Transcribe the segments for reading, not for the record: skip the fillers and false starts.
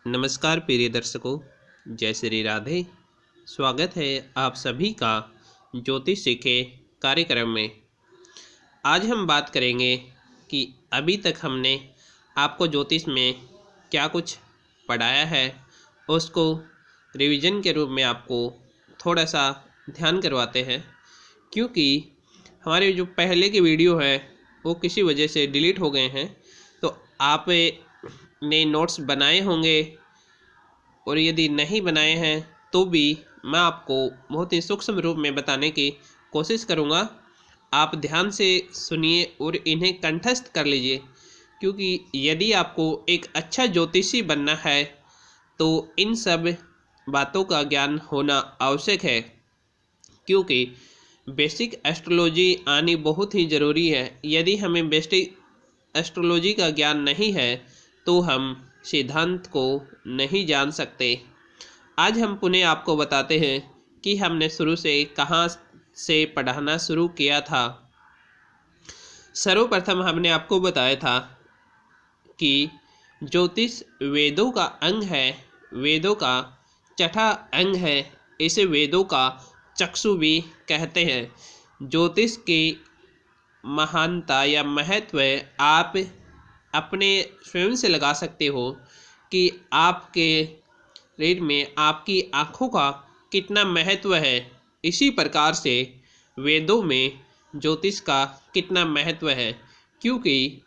नमस्कार प्रिय दर्शकों, जय श्री राधे। स्वागत है आप सभी का ज्योतिष सीखे कार्यक्रम में। आज हम बात करेंगे कि अभी तक हमने आपको ज्योतिष में क्या कुछ पढ़ाया है, उसको रिवीजन के रूप में आपको थोड़ा सा ध्यान करवाते हैं, क्योंकि हमारे जो पहले के वीडियो है वो किसी वजह से डिलीट हो गए हैं। तो आप ने नोट्स बनाए होंगे, और यदि नहीं बनाए हैं तो भी मैं आपको बहुत ही सूक्ष्म रूप में बताने की कोशिश करूंगा। आप ध्यान से सुनिए और इन्हें कंठस्थ कर लीजिए, क्योंकि यदि आपको एक अच्छा ज्योतिषी बनना है तो इन सब बातों का ज्ञान होना आवश्यक है, क्योंकि बेसिक एस्ट्रोलॉजी आनी बहुत ही ज़रूरी है। यदि हमें बेसिक एस्ट्रोलॉजी का ज्ञान नहीं है तो हम सिद्धांत को नहीं जान सकते। आज हम पुनः आपको बताते हैं कि हमने शुरू से कहाँ से पढ़ाना शुरू किया था। सर्वप्रथम हमने आपको बताया था कि ज्योतिष वेदों का अंग है, वेदों का छठा अंग है। इसे वेदों का चक्षु भी कहते हैं। ज्योतिष की महानता या महत्व आप अपने स्वयं से लगा सकते हो कि आपके शरीर में आपकी आँखों का कितना महत्व है। इसी प्रकार से वेदों में ज्योतिष का कितना महत्व है, क्योंकि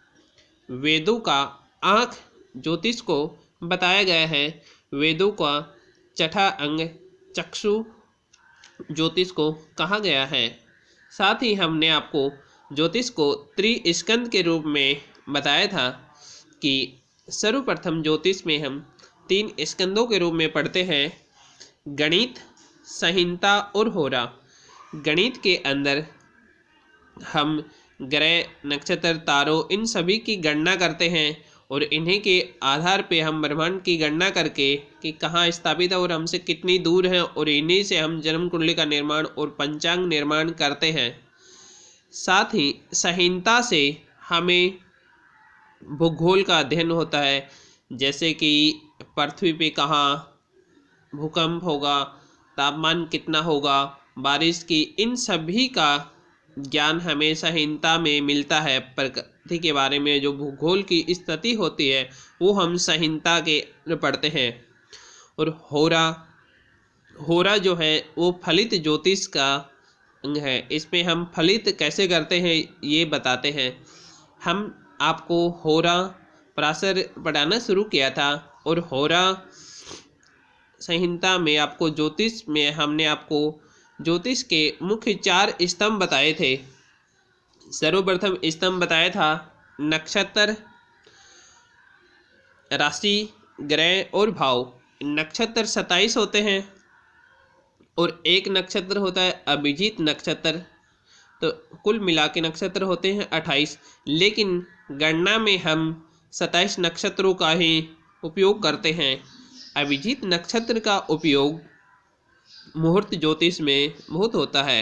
वेदों का आँख ज्योतिष को बताया गया है। वेदों का छठा अंग चक्षु ज्योतिष को कहा गया है। साथ ही हमने आपको ज्योतिष को त्रिस्कंद के रूप में बताया था कि सर्वप्रथम ज्योतिष में हम 3 स्कंदों के रूप में पढ़ते हैं: गणित, संहिता और होरा। गणित के अंदर हम ग्रह, नक्षत्र, तारों इन सभी की गणना करते हैं, और इन्हीं के आधार पे हम ब्रह्मांड की गणना करके कि कहाँ स्थापित है और हमसे कितनी दूर है, और इन्हीं से हम जन्म कुंडली का निर्माण और पंचांग निर्माण करते हैं। साथ ही संहिता से हमें भूगोल का अध्ययन होता है, जैसे कि पृथ्वी पे कहाँ भूकंप होगा, तापमान कितना होगा, बारिश की, इन सभी का ज्ञान हमें संहिता में मिलता है। प्रकृति के बारे में जो भूगोल की स्थिति होती है वो हम संहिता के पढ़ते हैं। और होरा जो है वो फलित ज्योतिष का अंग है। इसमें हम फलित कैसे करते हैं ये बताते हैं। हम आपको होरा पराशर पढ़ाना शुरू किया था, और होरा संहिता में आपको ज्योतिष में हमने आपको ज्योतिष के मुख्य 4 स्तंभ बताए थे। सर्वप्रथम स्तंभ बताया था नक्षत्र, राशि, ग्रह और भाव। नक्षत्र 27 होते हैं, और एक नक्षत्र होता है अभिजीत नक्षत्र। तो कुल मिला के नक्षत्र होते हैं 28, लेकिन गणना में हम 27 नक्षत्रों का ही उपयोग करते हैं। अभिजीत नक्षत्र का उपयोग मुहूर्त ज्योतिष में बहुत होता है।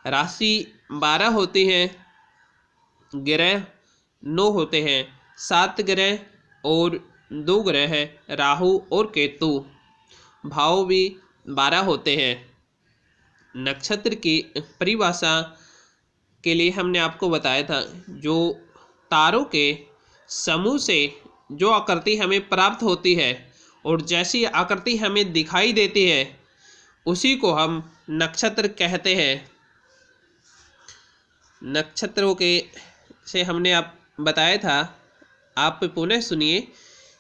राशि 12 होती है, ग्रह 9 होते हैं, 7 ग्रह और 2 ग्रह है राहु और केतु। भाव भी 12 होते हैं। नक्षत्र की परिभाषा के लिए हमने आपको बताया था, जो तारों के समूह से जो आकृति हमें प्राप्त होती है और जैसी आकृति हमें दिखाई देती है उसी को हम नक्षत्र कहते हैं। नक्षत्रों के से हमने आप बताया था, आप पुनः सुनिए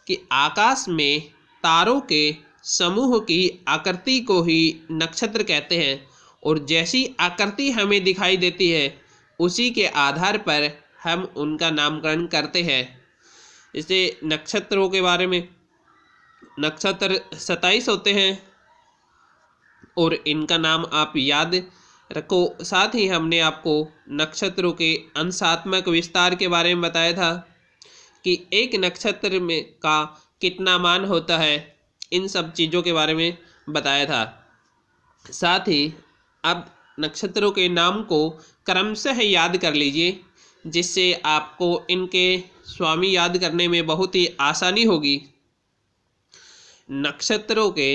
कि आकाश में तारों के समूह की आकृति को ही नक्षत्र कहते हैं, और जैसी आकृति हमें दिखाई देती है उसी के आधार पर हम उनका नामकरण करते हैं। इसे नक्षत्रों के बारे में, नक्षत्र 27 होते हैं और इनका नाम आप याद रखो। साथ ही हमने आपको नक्षत्रों के अंशात्मक विस्तार के बारे में बताया था कि एक नक्षत्र में का कितना मान होता है। इन सब चीज़ों के बारे में बताया था। साथ ही अब नक्षत्रों के नाम को क्रमशः याद कर लीजिए, जिससे आपको इनके स्वामी याद करने में बहुत ही आसानी होगी। नक्षत्रों के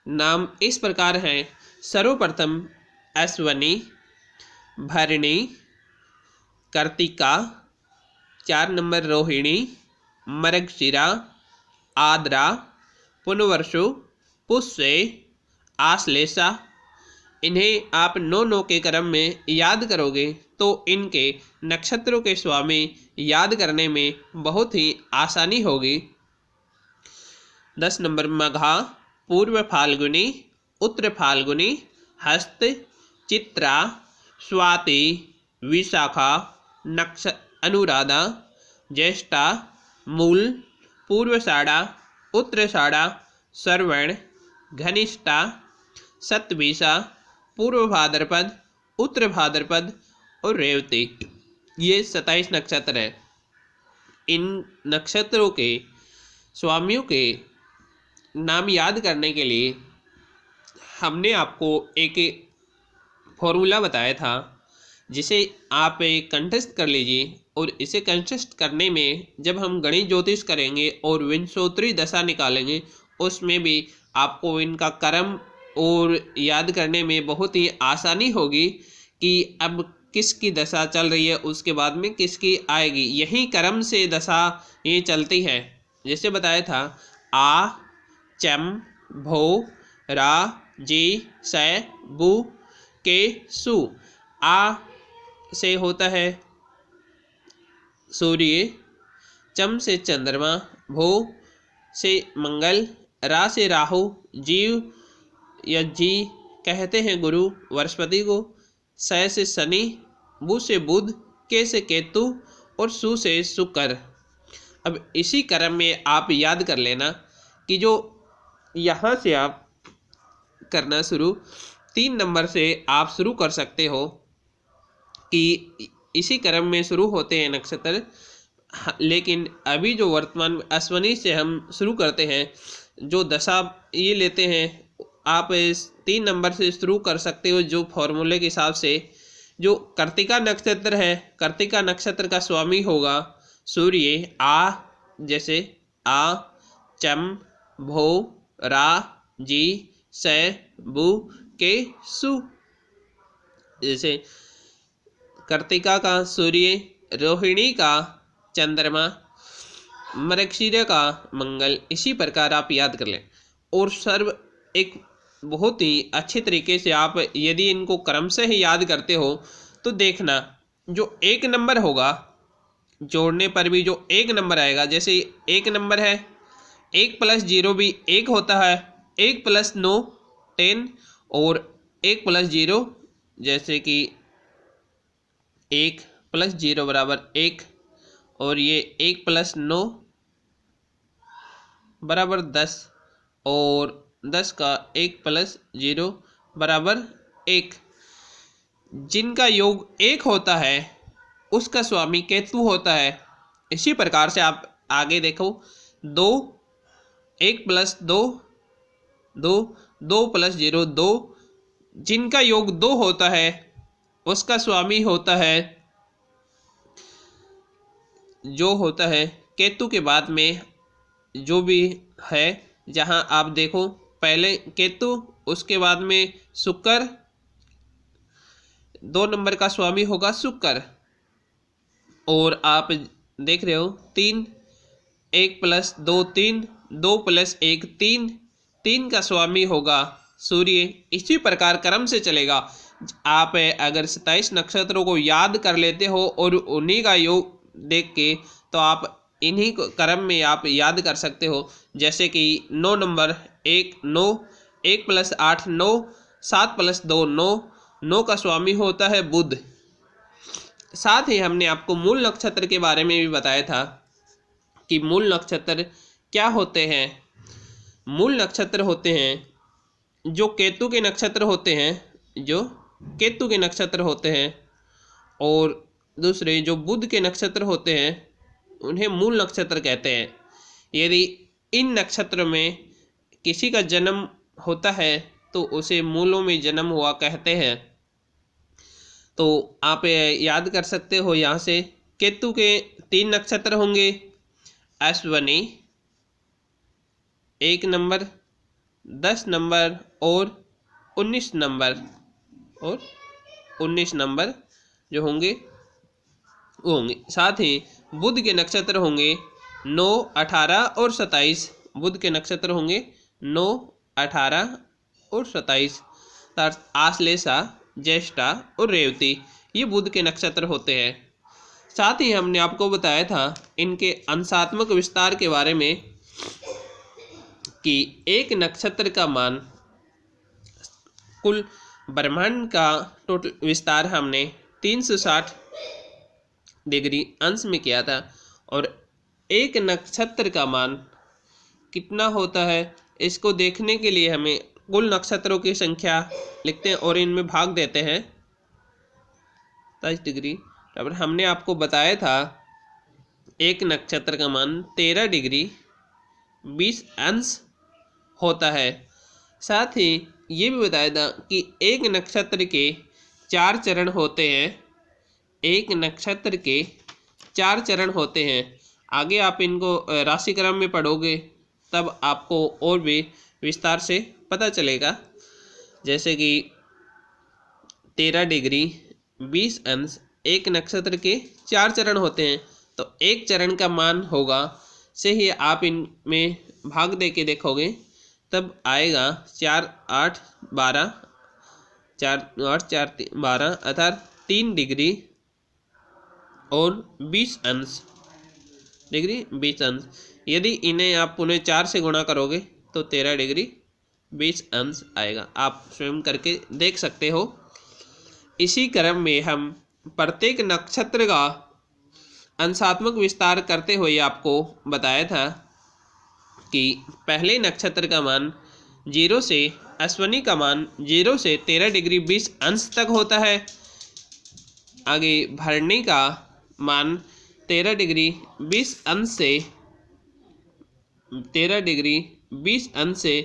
नाम इस प्रकार हैं। सर्वप्रथम अश्वनी, भरणी, कार्तिका, 4 नंबर रोहिणी, मृगशिरा, आद्रा, पुनर्वसु, पुष्य, आश्लेषा। इन्हें आप 9 के क्रम में याद करोगे तो इनके नक्षत्रों के स्वामी याद करने में बहुत ही आसानी होगी। 10 नंबर मघा, पूर्व फाल्गुनी, उत्तर फाल्गुनी, हस्त, चित्रा, स्वाति, विशाखा, अनुराधा, ज्येष्ठा, मूल, पूर्वाषाढ़ा, उत्तराषाढ़ा, श्रवण, घनिष्ठा, शतभिषा, पूर्व भाद्रपद, उत्तर भाद्रपद और रेवती। ये 27 नक्षत्र हैं। इन नक्षत्रों के स्वामियों के नाम याद करने के लिए हमने आपको एक फॉर्मूला बताया था, जिसे आप कंठस्थ कर लीजिए। और इसे कंठस्थ करने में जब हम गणित ज्योतिष करेंगे और विंशोत्तरी दशा निकालेंगे, उसमें भी आपको इनका क्रम और याद करने में बहुत ही आसानी होगी कि अब किसकी दशा चल रही है, उसके बाद में किसकी आएगी। यही क्रम से दशा ये चलती है। जैसे बताया था, आ, चम, भो, रा, जी, सै, बु, के, सु। आ से होता है सूर्य, चम से चंद्रमा, भो से मंगल, रा से राहु, जीव या जी कहते हैं गुरु बृहस्पति को, सै से शनि, बु से बुध, के से केतु और सु से शुक्र। अब इसी क्रम में आप याद कर लेना कि जो यहाँ से आप करना शुरू 3 नंबर से आप शुरू कर सकते हो कि इसी क्रम में शुरू होते हैं नक्षत्र। लेकिन अभी जो वर्तमान में अश्वनी से हम शुरू करते हैं, जो दशा ये लेते हैं, आप इस 3 नंबर से शुरू कर सकते हो। जो फॉर्मूले के हिसाब से जो कार्तिका नक्षत्र है, कार्तिका नक्षत्र का स्वामी होगा सूर्य। आ जैसे आ, चम, भो, रा, जी, सै, बु, के, सु। जैसे कार्तिका का सूर्य, रोहिणी का चंद्रमा, मृगशिरा का मंगल। इसी प्रकार आप याद कर लें। और सर्व एक बहुत ही अच्छे तरीके से आप यदि इनको क्रम से ही याद करते हो तो देखना, जो 1 नंबर होगा जोड़ने पर भी जो 1 नंबर आएगा, जैसे 1 नंबर है, 1 + 0 भी 1 होता है, 1 + 9 10 और 1 + 0 जैसे कि 1 + 0 = 1 और ये 1 + 9 = 10 और 10 का 1 + 0 = 1। जिनका योग 1 होता है उसका स्वामी केतु होता है। इसी प्रकार से आप आगे देखो, 2 1 + 2 2 2 + 0 2। जिनका योग 2 होता है उसका स्वामी होता है जो होता है केतु के बाद में जो भी है। जहां आप देखो, पहले केतु, उसके बाद में शुक्र, 2 नंबर का स्वामी होगा शुक्र। और आप देख रहे हो 3 1 + 2 3 2 + 1 3 3 का स्वामी होगा सूर्य। इसी प्रकार क्रम से चलेगा। आप अगर 27 नक्षत्रों को याद कर लेते हो और उन्हीं का योग देख के, तो आप इन्हीं क्रम में आप याद कर सकते हो। जैसे कि 9 नंबर 1 9, 1 + 8 9, 7 + 2 9, 9 का स्वामी होता है बुध। साथ ही हमने आपको मूल नक्षत्र के बारे में भी बताया था कि मूल नक्षत्र क्या होते हैं। मूल नक्षत्र होते हैं जो केतु के नक्षत्र होते हैं, जो केतु के नक्षत्र होते हैं, और दूसरे जो बुध के नक्षत्र होते हैं उन्हें मूल नक्षत्र कहते हैं। यदि इन नक्षत्रों में किसी का जन्म होता है तो उसे मूलों में जन्म हुआ कहते हैं। तो आप याद कर सकते हो। यहाँ से केतु के 3 नक्षत्र होंगे, अश्वनी, 1 नंबर, 10 नंबर और 19 नंबर, और 19 नंबर जो होंगे वो होंगे। साथ ही बुध के नक्षत्र होंगे 9, 18 और 27। बुध के नक्षत्र होंगे 9, 18 और 27। आश्लेषा, ज्येष्ठा और रेवती, ये बुध के नक्षत्र होते हैं। साथ ही हमने आपको बताया था इनके अंशात्मक विस्तार के बारे में कि एक नक्षत्र का मान, कुल ब्रह्मांड का टोटल विस्तार हमने 360 डिग्री अंश में किया था, और एक नक्षत्र का मान कितना होता है इसको देखने के लिए हमें कुल नक्षत्रों की संख्या लिखते हैं और इनमें भाग देते हैं 27 डिग्री। अब हमने आपको बताया था एक नक्षत्र का मान 13 डिग्री 20 अंश होता है। साथ ही ये भी बताया था कि एक नक्षत्र के 4 चरण होते हैं। एक नक्षत्र के 4 चरण होते हैं। आगे आप इनको राशि क्रम में पढ़ोगे तब आपको और भी विस्तार से पता चलेगा। जैसे कि 13 डिग्री 20 अंश, एक नक्षत्र के 4 चरण होते हैं, तो एक चरण का मान होगा से ही आप इनमें भाग दे के देखोगे तब आएगा 4, 8, 12, 4, 8, 4, 12 अर्थात 3 डिग्री और 20 अंश, डिग्री 20 अंश। यदि इन्हें आप पुनः 4 से गुणा करोगे तो 13 डिग्री 20 अंश आएगा। आप स्वयं करके देख सकते हो। इसी क्रम में हम प्रत्येक नक्षत्र का अंशात्मक विस्तार करते हुए आपको बताया था कि पहले नक्षत्र का मान 0 से, अश्विनी का मान 0 से 13 डिग्री 20 अंश तक होता है। आगे भरणी का मान 13 डिग्री 20 अंश से 13 डिग्री 20 अंश से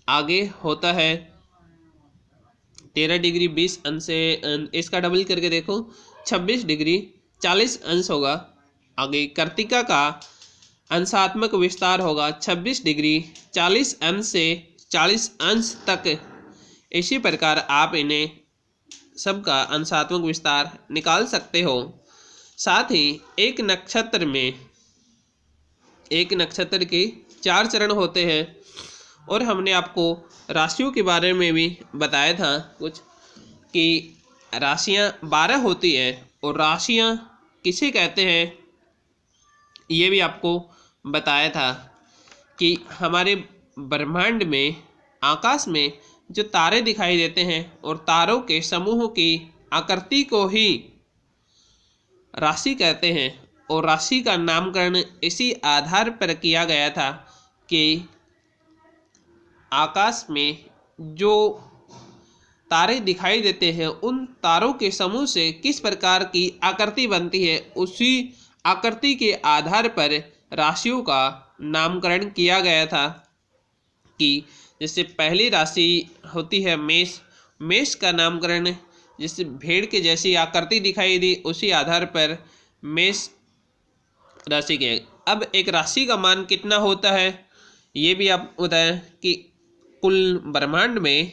आगे होता है। 13 डिग्री 20 अंश से इसका डबल करके देखो 26 डिग्री 40 अंश होगा। आगे कर्तिका का अंशात्मक विस्तार होगा 26 डिग्री 40 अंश से 40 अंश तक। इसी प्रकार आप इन्हें सबका अंशात्मक विस्तार निकाल सकते हो। साथ ही एक नक्षत्र के 4 चरण होते हैं, और हमने आपको राशियों के बारे में भी बताया था कुछ कि राशियां 12 होती हैं, और राशियां किसे कहते हैं ये भी आपको बताया था कि हमारे ब्रह्मांड में, आकाश में जो तारे दिखाई देते हैं और तारों के समूह की आकृति को ही राशि कहते हैं। और राशि का नामकरण इसी आधार पर किया गया था कि आकाश में जो तारे दिखाई देते हैं उन तारों के समूह से किस प्रकार की आकृति बनती है, उसी आकृति के आधार पर राशियों का नामकरण किया गया था। कि जैसे पहली राशि होती है मेष, मेष का नामकरण जिससे भेड़ के जैसी आकृति दिखाई दी उसी आधार पर मेष राशि के। अब एक राशि का मान कितना होता है ये भी आप बताएं कि कुल ब्रह्मांड में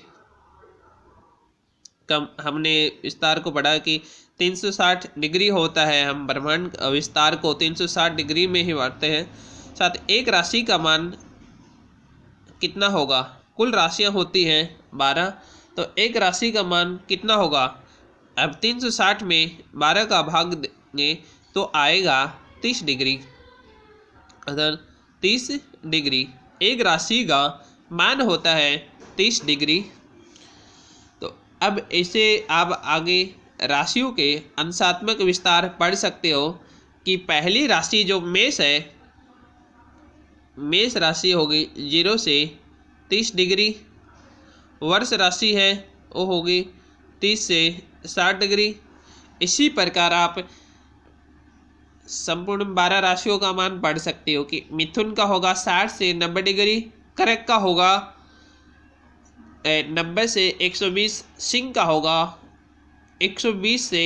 कम हमने विस्तार को पढ़ा कि 360 डिग्री होता है। हम ब्रह्मांड विस्तार को 360 डिग्री में ही बांटते हैं। साथ एक राशि का मान कितना होगा, कुल राशियां होती हैं 12, तो एक राशि का मान कितना होगा। अब 360 में 12 का भाग देंगे तो आएगा 30 डिग्री, अगर 30 डिग्री एक राशि का मान होता है 30 डिग्री। तो अब ऐसे आप आगे राशियों के अंशात्मक विस्तार पढ़ सकते हो कि पहली राशि जो मेष है, मेष राशि होगी 0 से 30 डिग्री। वर्ष राशि है वो होगी 30 से 60 डिग्री। इसी प्रकार आप संपूर्ण 12 राशियों का मान पढ़ सकते हो कि मिथुन का होगा 60 से 90 डिग्री, कर्क का होगा 90 से 120, सिंह का होगा 120 से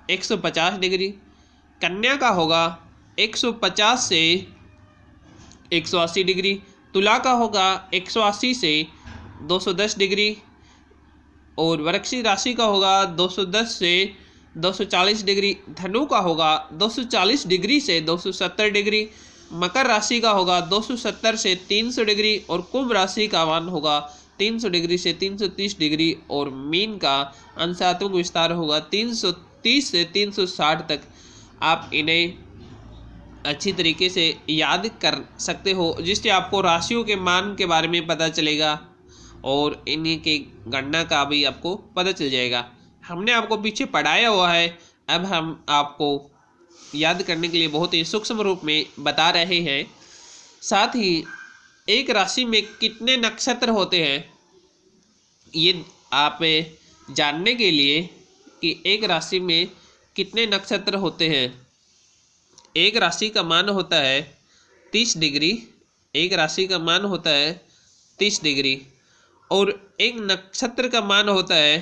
150 डिग्री, कन्या का होगा 150 से 180 डिग्री, तुला का होगा 180 से 210 डिग्री, और वृश्चिक राशि का होगा 210 से 240 डिग्री, धनु का होगा 240 डिग्री से 270 डिग्री, मकर राशि का होगा 270 से 300 डिग्री, और कुंभ राशि का मान होगा 300 डिग्री से 330 डिग्री, और मीन का अंशात्मक विस्तार होगा 330 से 360 तक। आप इन्हें अच्छी तरीके से याद कर सकते हो, जिससे आपको राशियों के मान के बारे में पता चलेगा और इन्हीं की गणना का भी आपको पता चल जाएगा। हमने आपको पीछे पढ़ाया हुआ है, अब हम आपको याद करने के लिए बहुत ही सूक्ष्म रूप में बता रहे हैं। साथ ही एक राशि में कितने नक्षत्र होते हैं, ये आप जानने के लिए कि एक राशि में कितने नक्षत्र होते हैं। एक राशि का मान होता है 30 डिग्री, एक राशि का मान होता है 30 डिग्री, और एक नक्षत्र का मान होता है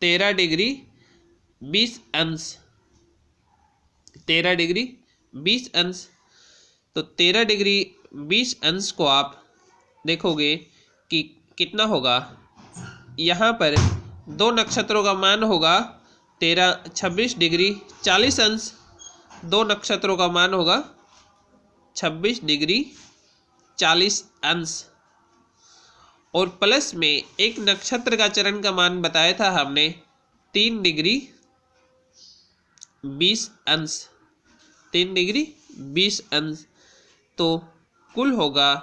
13 डिग्री 20 अंश। 13 डिग्री 20 अंश। तो 13 डिग्री 20 अंश को आप देखोगे कि कितना होगा। यहाँ पर दो नक्षत्रों का मान होगा 26 डिग्री 40 अंश। दो नक्षत्रों का मान होगा 26 डिग्री 40 अंश, और प्लस में एक नक्षत्र का चरण का मान बताया था हमने 3 डिग्री 20 अंश। 3 डिग्री 20 अंश, तो कुल होगा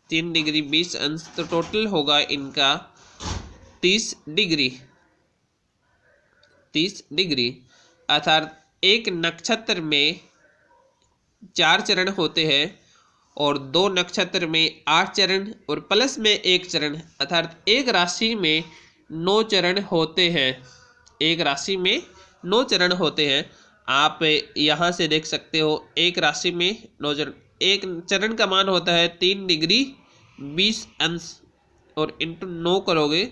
3 डिग्री 20 अंश, तो टोटल होगा इनका 30 डिग्री। 30 डिग्री अर्थात एक नक्षत्र में 4 चरण होते हैं, और दो नक्षत्र में 8 चरण, और प्लस में 1 चरण, अर्थात एक राशि में 9 चरण होते हैं। एक राशि में 9 चरण होते हैं। आप यहाँ से देख सकते हो, एक राशि में 9 चरण। एक चरण का मान होता है 3 डिग्री 20 अंश, और इंटू 9 करोगे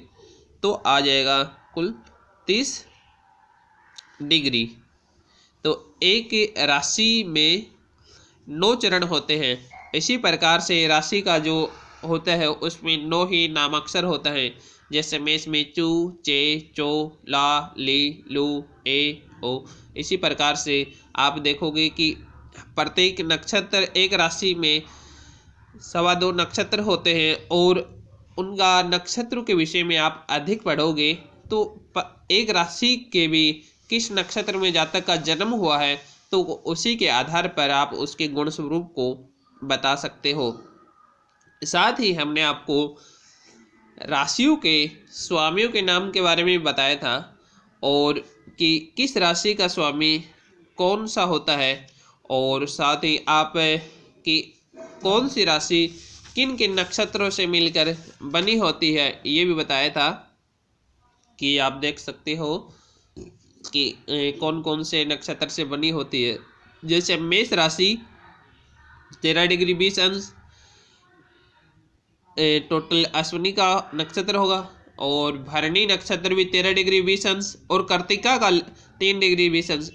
तो आ जाएगा कुल 30 डिग्री। तो एक राशि में 9 चरण होते हैं। इसी प्रकार से राशि का जो होता है उसमें 9 ही नामाक्षर होता है, जैसे मेष में चू, चे, चो, ला, ली, लू, ए, ओ। इसी प्रकार से आप देखोगे कि प्रत्येक नक्षत्र, एक राशि में 2.25 नक्षत्र होते हैं, और उनका नक्षत्रों के विषय में आप अधिक पढ़ोगे तो एक राशि के भी किस नक्षत्र में जातक का जन्म हुआ है तो उसी के आधार पर आप उसके गुण स्वरूप को बता सकते हो। साथ ही हमने आपको राशियों के स्वामियों के नाम के बारे में बताया था, और कि किस राशि का स्वामी कौन सा होता है, और साथ ही आप कि कौन सी राशि किन किन नक्षत्रों से मिलकर बनी होती है ये भी बताया था। कि आप देख सकते हो कि कौन कौन से नक्षत्र से बनी होती है। जैसे मेष राशि 13 डिग्री 20 अंश, टोटल अश्विनी का नक्षत्र होगा, और भरणी नक्षत्र भी 13 डिग्री 20 अंश, और कार्तिका का 3 डिग्री 20 अंश।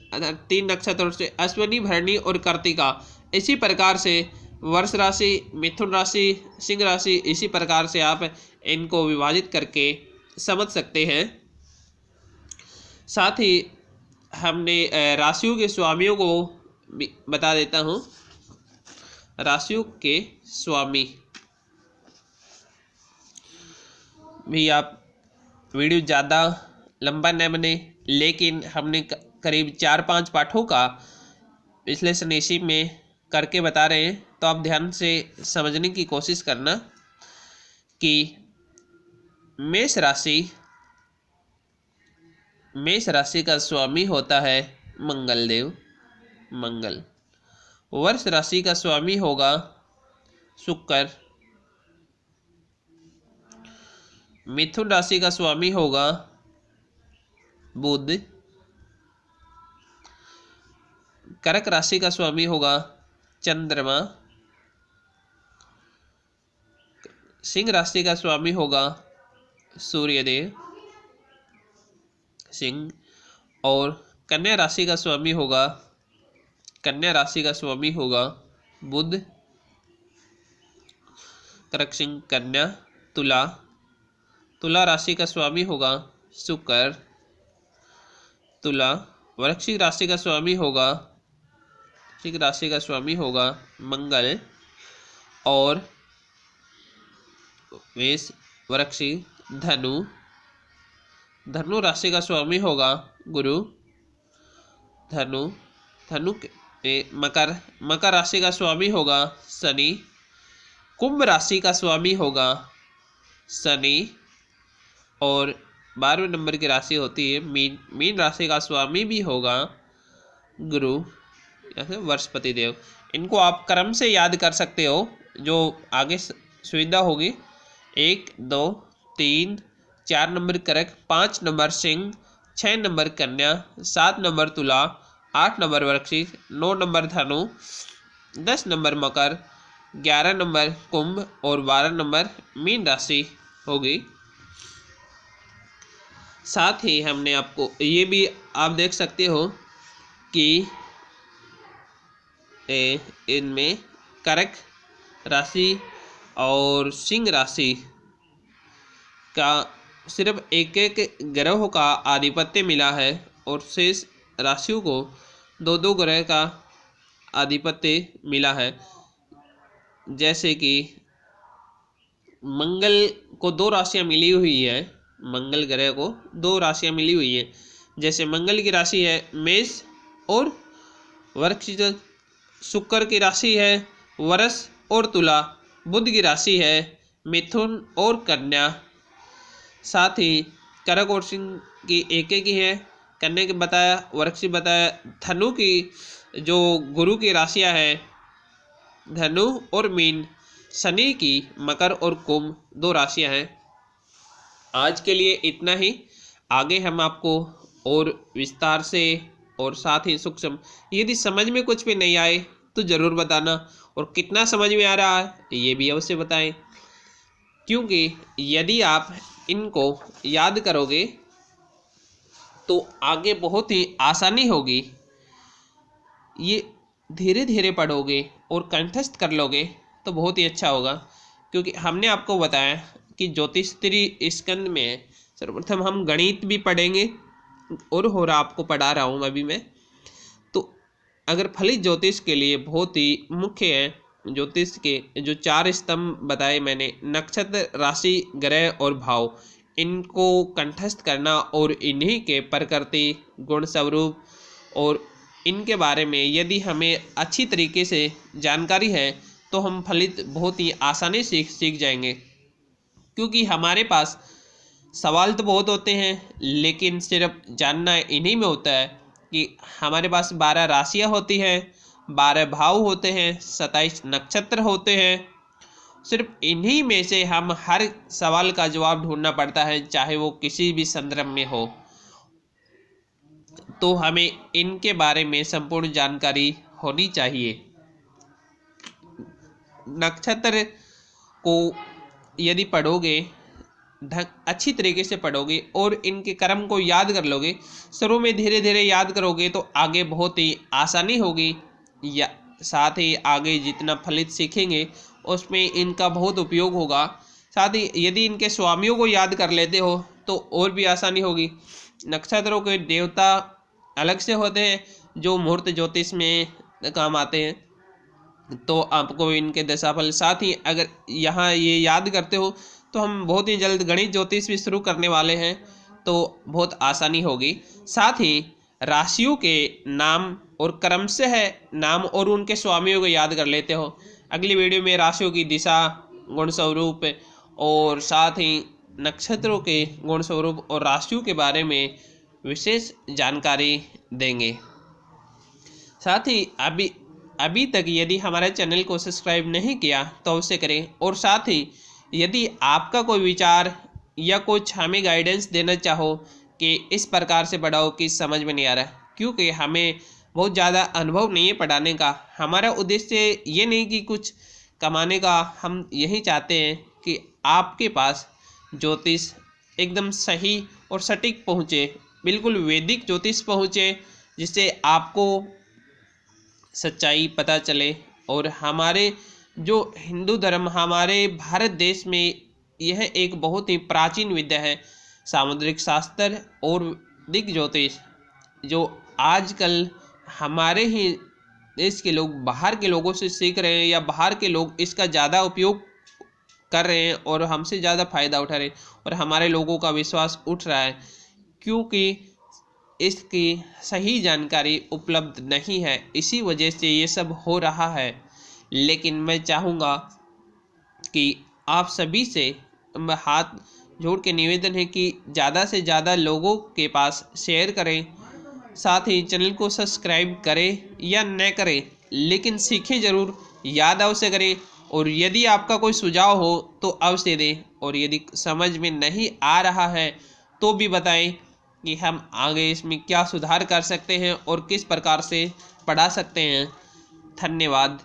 3 नक्षत्रों से अश्विनी, भरणी और कार्तिका। इसी प्रकार से वर्ष राशि, मिथुन राशि, सिंह राशि, इसी प्रकार से आप इनको विभाजित करके समझ सकते हैं। साथ ही हमने राशियों के स्वामियों को बता देता हूँ। राशियों के स्वामी भी आप वीडियो ज़्यादा लंबा न बने, लेकिन हमने करीब 4-5 पाठों का विश्लेषण इसी में करके बता रहे हैं, तो आप ध्यान से समझने की कोशिश करना। कि मेष राशि का स्वामी होता है मंगल देव, मंगल। वर्ष राशि का स्वामी होगा शुक्र। मिथुन राशि का स्वामी होगा बुध। कर्क राशि का स्वामी होगा चंद्रमा। सिंह राशि का स्वामी होगा सूर्यदेव, सिंह। और कन्या राशि का स्वामी होगा बुध। कर्क सिंह कन्या तुला, तुला राशि का स्वामी होगा शुक्र, तुला। वृश्चिक राशि का स्वामी होगा, वृश्चिक राशि का स्वामी होगा मंगल, और मेष वृश्चिक धनु, धनु राशि का स्वामी होगा गुरु, धनु, धनु मकर, मकर राशि का स्वामी होगा शनि, कुंभ राशि का स्वामी होगा शनि, और 12वें नंबर की राशि होती है मीन, मीन राशि का स्वामी भी होगा गुरु या फिर बृहस्पति देव। इनको आप क्रम से याद कर सकते हो, जो आगे सुविधा होगी। 1, 2, 3, 4 नंबर कर्क, 5 नंबर सिंह, 6 नंबर कन्या, 7 नंबर तुला, 8 नंबर वृश्चिक, 9 नंबर धनु, 10 नंबर मकर, 11 नंबर कुंभ और 12 नंबर मीन राशि होगी। साथ ही हमने आपको ये भी आप देख सकते हो कि इनमें कर्क राशि और सिंह राशि का सिर्फ एक एक ग्रह का आधिपत्य मिला है और शेष राशियों को 2-2 ग्रह का आधिपत्य मिला है। जैसे कि मंगल को 2 राशियां मिली हुई है, मंगल ग्रह को 2 राशियां मिली हुई है। जैसे मंगल की राशि है मेष और वृश्चिक, शुक्र की राशि है वृष और तुला, बुध की राशि है मिथुन और कन्या। साथ ही कर्क और सिंह की एक ही है, कन्या की बताया, वृश्चिक बताया। धनु की जो गुरु की राशियां है धनु और मीन, शनि की मकर और कुंभ 2 राशियां हैं। आज के लिए इतना ही, आगे हम आपको और विस्तार से और साथ ही सूक्ष्म, यदि समझ में कुछ भी नहीं आए तो ज़रूर बताना, और कितना समझ में आ रहा है ये भी अवश्य बताएं, क्योंकि यदि आप इनको याद करोगे तो आगे बहुत ही आसानी होगी। ये धीरे धीरे पढ़ोगे और कंठस्थ कर लोगे तो बहुत ही अच्छा होगा, क्योंकि हमने आपको बताया कि ज्योतिष 3 स्कंद में सर्वप्रथम हम गणित भी पढ़ेंगे और आपको पढ़ा रहा हूँ अभी मैं। तो अगर फलित ज्योतिष के लिए बहुत ही मुख्य है ज्योतिष के जो 4 स्तंभ बताए मैंने, नक्षत्र, राशि, ग्रह और भाव, इनको कंठस्थ करना और इन्हीं के प्रकृति, गुण, स्वरूप और इनके बारे में यदि हमें अच्छी तरीके से जानकारी है तो हम फलित बहुत ही आसानी से सीख जाएंगे। क्योंकि हमारे पास सवाल तो बहुत होते हैं, लेकिन सिर्फ जानना इन्हीं में होता है कि हमारे पास 12 राशियां होती हैं, 12 भाव होते हैं, 27 नक्षत्र होते हैं। सिर्फ इन्हीं में से हम हर सवाल का जवाब ढूंढना पड़ता है, चाहे वो किसी भी संदर्भ में हो। तो हमें इनके बारे में संपूर्ण जानकारी होनी चाहिए। नक्षत्र को यदि पढ़ोगे, अच्छी तरीके से पढ़ोगे और इनके कर्म को याद कर लोगे, शुरू में धीरे धीरे याद करोगे तो आगे बहुत ही आसानी होगी। या साथ ही आगे जितना फलित सीखेंगे उसमें इनका बहुत उपयोग होगा। साथ ही यदि इनके स्वामियों को याद कर लेते हो तो और भी आसानी होगी। नक्षत्रों के देवता अलग से होते हैं जो मुहूर्त ज्योतिष में काम आते हैं, तो आपको इनके दशाफल, साथ ही अगर यहाँ ये याद करते हो तो हम बहुत ही जल्द गणित ज्योतिष भी शुरू करने वाले हैं, तो बहुत आसानी होगी। साथ ही राशियों के नाम और क्रम से है नाम और उनके स्वामियों को याद कर लेते हो। अगली वीडियो में राशियों की दिशा, गुण स्वरूप और साथ ही नक्षत्रों के गुण स्वरूप और राशियों के बारे में विशेष जानकारी देंगे। साथ ही अभी तक यदि हमारे चैनल को सब्सक्राइब नहीं किया तो अवश्य करें, और साथ ही यदि आपका कोई विचार या कुछ हमें गाइडेंस देना चाहो कि इस प्रकार से पढ़ाओ कि समझ में नहीं आ रहा, क्योंकि हमें बहुत ज़्यादा अनुभव नहीं है पढ़ाने का। हमारा उद्देश्य ये नहीं कि कुछ कमाने का, हम यही चाहते हैं कि आपके पास ज्योतिष एकदम सही और सटीक पहुँचे, बिल्कुल वैदिक ज्योतिष पहुँचे, जिससे आपको सच्चाई पता चले और हमारे जो हिंदू धर्म हमारे भारत देश में यह एक बहुत ही प्राचीन विद्या है। सामुद्रिक शास्त्र और दिक ज्योतिष जो आजकल हमारे ही देश के लोग बाहर के लोगों से सीख रहे हैं, या बाहर के लोग इसका ज़्यादा उपयोग कर रहे हैं और हमसे ज़्यादा फायदा उठा रहे हैं, और हमारे लोगों का विश्वास उठ रहा है, क्योंकि इसकी सही जानकारी उपलब्ध नहीं है। इसी वजह से ये सब हो रहा है। लेकिन मैं चाहूँगा कि आप सभी से हाथ जोड़ के निवेदन है कि ज़्यादा से ज़्यादा लोगों के पास शेयर करें, साथ ही चैनल को सब्सक्राइब करें या न करें, लेकिन सीखें ज़रूर, याद अवश्य करें। और यदि आपका कोई सुझाव हो तो अवश्य दें, और यदि समझ में नहीं आ रहा है तो भी बताएं कि हम आगे इसमें क्या सुधार कर सकते हैं और किस प्रकार से पढ़ा सकते हैं। धन्यवाद।